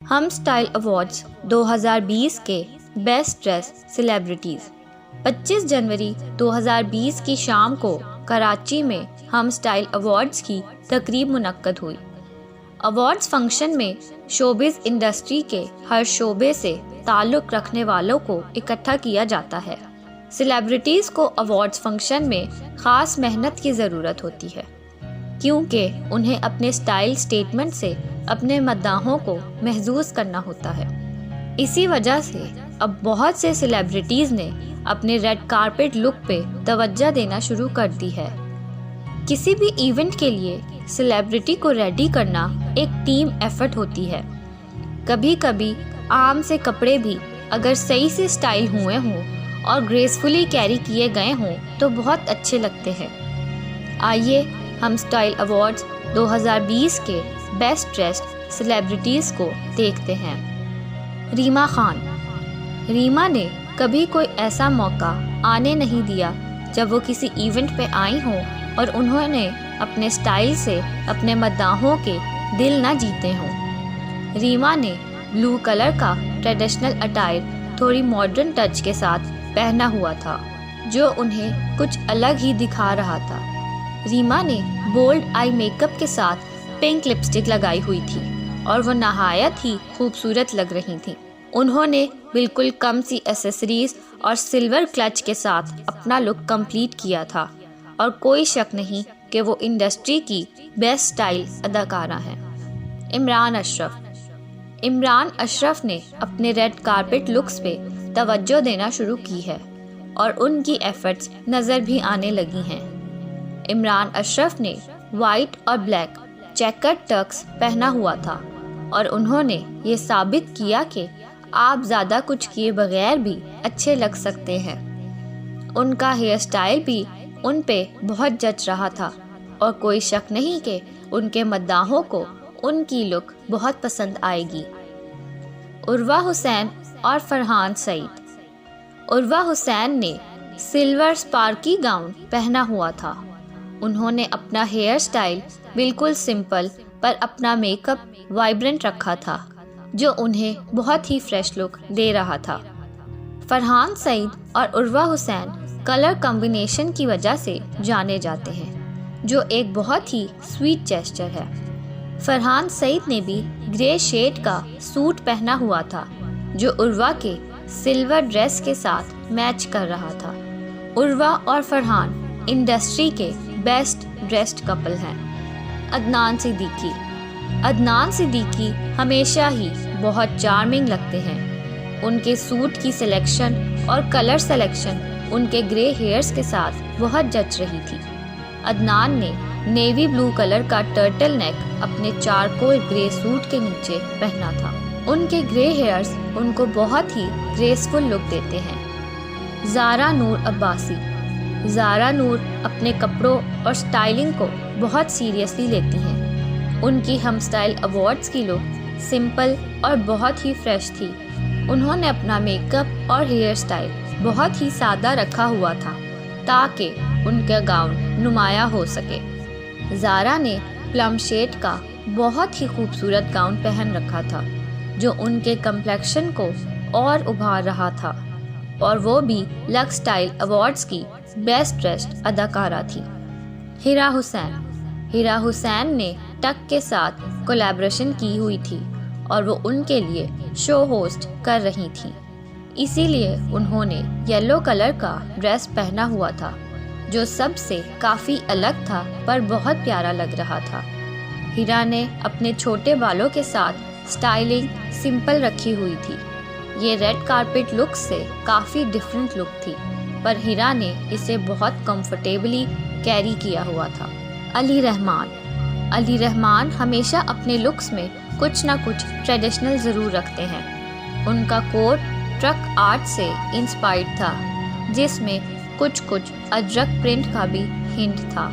हम style awards 2020 के best dress celebrities 25 जनवरी 2020 की शाम को कराची में हम स्टाइल अवार्ड्स की तकरीब मुनक्कद हुई। अवार्ड्स फंक्शन में शोबिज़ इंडस्ट्री के हर शोबे से ताल्लुक़ रखने वालों को इकट्ठा किया जाता है। सेलिब्रिटीज़ को अवार्ड्स फंक्शन में ख़ास मेहनत की ज़रूरत होती है, क्योंकि उन्हें अपने स्टाइल स्टेटमेंट से अपने मद्दाहों को महसूस करना होता है। इसी वजह से अब बहुत से सेलिब्रिटीज़ ने अपने रेड कारपेट लुक पे तवज्जो देना शुरू कर दी है। किसी भी इवेंट के लिए सेलिब्रिटी को रेडी करना एक टीम एफर्ट होती है। कभी कभी आम से कपड़े भी अगर सही से स्टाइल हुए हों और ग्रेसफुली कैरी किए गए हों तो बहुत अच्छे लगते हैं। आइए हम स्टाइल अवार्ड्स 2020 के बेस्ट ड्रेस्ड सेलिब्रिटीज़ को देखते हैं। रीमा खान। रीमा ने कभी कोई ऐसा मौका आने नहीं दिया जब वो किसी इवेंट पे आई हों और उन्होंने अपने स्टाइल से अपने मद्दाहों के दिल ना जीते हों। रीमा ने ब्लू कलर का ट्रेडिशनल अटायर थोड़ी मॉडर्न टच के साथ पहना हुआ था, जो उन्हें कुछ अलग ही दिखा रहा था। रीमा ने बोल्ड आई मेकअप के साथ पिंक लिपस्टिक लगाई हुई थी और वो नहायत ही खूबसूरत लग रही थी। उन्होंने बिल्कुल कम सी एसेसरीज और सिल्वर क्लच के साथ अपना लुक कंप्लीट किया था और कोई शक नहीं कि वो इंडस्ट्री की बेस्ट स्टाइल अदाकारा हैं। इमरान अशरफ। इमरान अशरफ ने अपने रेड कारपेट लुक्स पे तवज्जो देना शुरू की है और उनकी एफर्ट्स नज़र भी आने लगी हैं। इमरान अशरफ ने वाइट और ब्लैक चेकर्ड टक्स पहना हुआ था और उन्होंने ये साबित किया कि आप ज़्यादा कुछ किए बगैर भी अच्छे लग सकते हैं। उनका हेयर स्टाइल भी उन पे बहुत जच रहा था और कोई शक नहीं कि उनके मद्दाहों को उनकी लुक बहुत पसंद आएगी। उर्वा हुसैन और फरहान सईद। उर्वा हुसैन ने सिल्वर स्पार्की गाउन पहना हुआ था। उन्होंने अपना हेयर स्टाइल बिल्कुल सिंपल पर अपना मेकअप वाइब्रेंट रखा था, जो उन्हें बहुत ही फ्रेश लुक दे रहा था। फरहान सईद और उर्वा हुसैन कलर कॉम्बिनेशन की वजह से जाने जाते हैं, जो एक बहुत ही स्वीट जेस्चर है। फरहान सईद ने भी ग्रे शेड का सूट पहना हुआ था, जो उर्वा के सिल्वर ड्रेस के साथ मैच कर रहा था। उर्वा और फरहान इंडस्ट्री के बेस्ट ड्रेस्ड कपल हैं। अदनान सिद्दीकी। अदनान सिद्दीकी हमेशा ही बहुत चार्मिंग लगते हैं। उनके सूट की सिलेक्शन और कलर सिलेक्शन उनके ग्रे हेयर्स के साथ बहुत जच रही थी। अदनान ने नेवी ब्लू कलर का टर्टल नेक अपने चारकोल ग्रे सूट के नीचे पहना था। उनके ग्रे हेयर्स उनको बहुत ही ग्रेसफुल लुक देते हैं। ज़ारा नूर अब्बासी। ज़ारा नूर अपने कपड़ों और स्टाइलिंग को बहुत सीरियसली लेती हैं। उनकी हम स्टाइल अवार्ड्स की लुक सिंपल और बहुत ही फ्रेश थी। उन्होंने अपना मेकअप और हेयर स्टाइल बहुत ही सादा रखा हुआ था ताकि उनका गाउन नुमाया हो सके। ज़ारा ने प्लम शेड का बहुत ही खूबसूरत गाउन पहन रखा था, जो उनके कम्प्लेक्शन को और उभार रहा था, और वो भी लक्स स्टाइल अवार्ड्स की बेस्ट ड्रेस्ड अदाकारा थी। हिरा हुसैन। हिरा हुसैन ने टक के साथ कोलैबोरेशन की हुई थी और वो उनके लिए शो होस्ट कर रही थी, इसीलिए उन्होंने येलो कलर का ड्रेस पहना हुआ था, जो सबसे काफ़ी अलग था पर बहुत प्यारा लग रहा था। हिरा ने अपने छोटे बालों के साथ स्टाइलिंग सिंपल रखी हुई थी। ये रेड कारपेट लुक से काफ़ी डिफरेंट लुक थी, पर हिरा ने इसे बहुत कंफर्टेबली कैरी किया हुआ था। अली रहमान। अली रहमान हमेशा अपने लुक्स में कुछ ना कुछ ट्रेडिशनल ज़रूर रखते हैं। उनका कोट ट्रक आर्ट से इंस्पायर्ड था, जिसमें कुछ अजरक प्रिंट का भी हिंट था।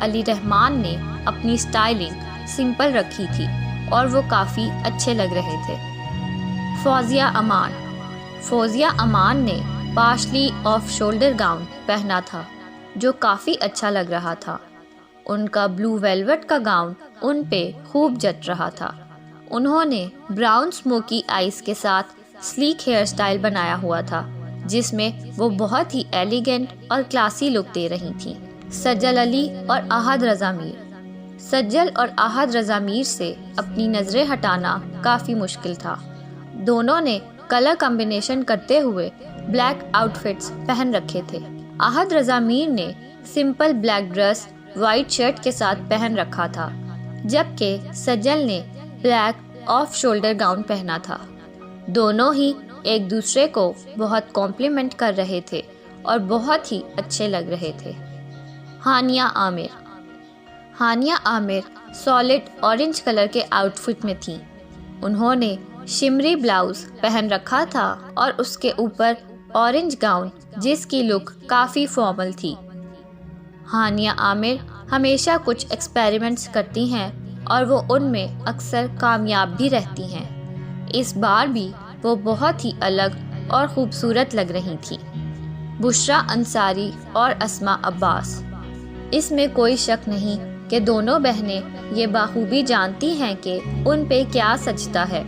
अली रहमान ने अपनी स्टाइलिंग सिंपल रखी थी और वो काफ़ी अच्छे लग रहे थे। फौजिया अमान। फौजिया अमान ने पार्शली ऑफ शोल्डर गाउन पहना था, जो काफ़ी अच्छा लग रहा था। उनका ब्लू वेलवेट का गाउन उन पे खूब जच रहा था। उन्होंने ब्राउन स्मोकी आइज के साथ स्लीक हेयर स्टाइल बनाया हुआ था, जिसमें वो बहुत ही एलिगेंट और क्लासी लुक दे रही थीं। सज्जल अली और आहद रज़ा मीर। सज्जल और आहद रज़ा मीर से अपनी नज़रें हटाना काफ़ी मुश्किल था। दोनों ने कलर कॉम्बिनेशन करते हुए ब्लैक आउटफिट्स पहन रखे थे। आहद रज़ा मीर ने simple black dress white shirt के साथ पहन रखा था, जबकि सज्जल ने ब्लैक ऑफ शोल्डर गाउन पहना था। दोनों ही एक दूसरे को बहुत कॉम्प्लीमेंट कर रहे थे और बहुत ही अच्छे लग रहे थे। हानिया आमिर। हानिया आमिर सॉलिड ऑरेंज कलर के आउटफिट में थी। उन्होंने शिमरी ब्लाउज पहन रखा था और उसके ऊपर ऑरेंज गाउन, जिसकी लुक काफ़ी फॉर्मल थी। हानिया आमिर हमेशा कुछ एक्सपेरिमेंट्स करती हैं और वो उनमें अक्सर कामयाब भी रहती हैं। इस बार भी वो बहुत ही अलग और ख़ूबसूरत लग रही थी। बुशरा अंसारी और अस्मा अब्बास। इसमें कोई शक नहीं कि दोनों बहनें ये बाखूबी जानती हैं कि उन पे क्या सजता है।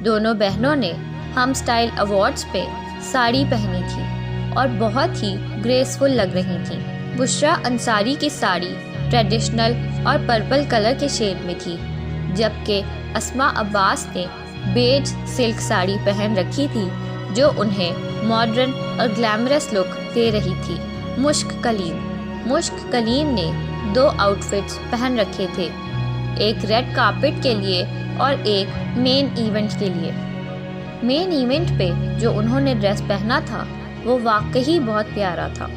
दोनों बहनों ने हम स्टाइल अवार्ड्स पे साड़ी पहनी थी और बहुत ही ग्रेसफुल लग रही थी। बुशरा अंसारी की साड़ी ट्रेडिशनल और पर्पल कलर के शेड में थी, जबकि अस्मा अब्बास ने बेज सिल्क साड़ी पहन रखी थी, जो उन्हें मॉडर्न और ग्लैमरस लुक दे रही थी। मुश्क कलीम ने 2 आउटफिट्स पहन रखे थे, एक रेड कार्पेट के लिए और एक मेन इवेंट के लिए। मेन इवेंट पे जो उन्होंने ड्रेस पहना था वो वाकई बहुत प्यारा था।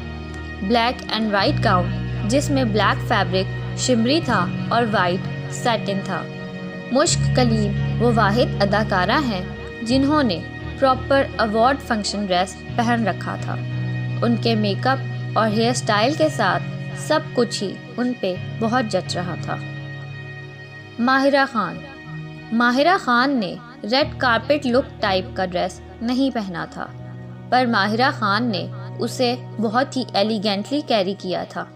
ब्लैक एंड वाइट गाउन, जिसमें ब्लैक फैब्रिक शिमरी था और वाइट सैटिन था। मुश्क कलीम वो वाहिद अदाकारा हैं जिन्होंने प्रॉपर अवार्ड फंक्शन ड्रेस पहन रखा था। उनके मेकअप और हेयर स्टाइल के साथ सब कुछ ही उन पे बहुत जच रहा था। माहिरा खान ने रेड कार्पेट लुक टाइप का ड्रेस नहीं पहना था, पर माहिरा खान ने उसे बहुत ही एलिगेंटली कैरी किया था।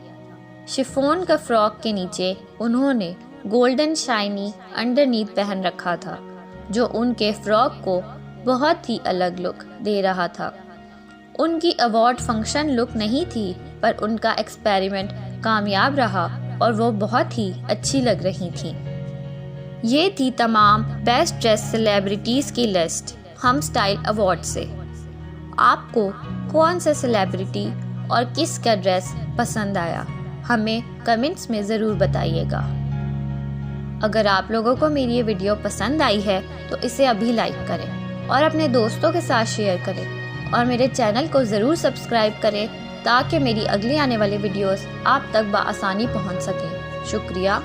शिफॉन का फ्रॉक के नीचे उन्होंने गोल्डन शाइनी अंडरनीथ पहन रखा था, जो उनके फ्रॉक को बहुत ही अलग लुक दे रहा था। उनकी अवार्ड फंक्शन लुक नहीं थी, पर उनका एक्सपेरिमेंट कामयाब रहा और वो बहुत ही अच्छी लग रही थी। ये थी तमाम बेस्ट ड्रेस सेलिब्रिटीज़ की लिस्ट हम स्टाइल अवार्ड से। आपको कौन सा सेलिब्रिटी और किसका ड्रेस पसंद आया, हमें कमेंट्स में ज़रूर बताइएगा। अगर आप लोगों को मेरी ये वीडियो पसंद आई है तो इसे अभी लाइक करें और अपने दोस्तों के साथ शेयर करें और मेरे चैनल को ज़रूर सब्सक्राइब करें ताकि मेरी अगली आने वाली वीडियोस आप तक बआसानी पहुंच सकें। शुक्रिया।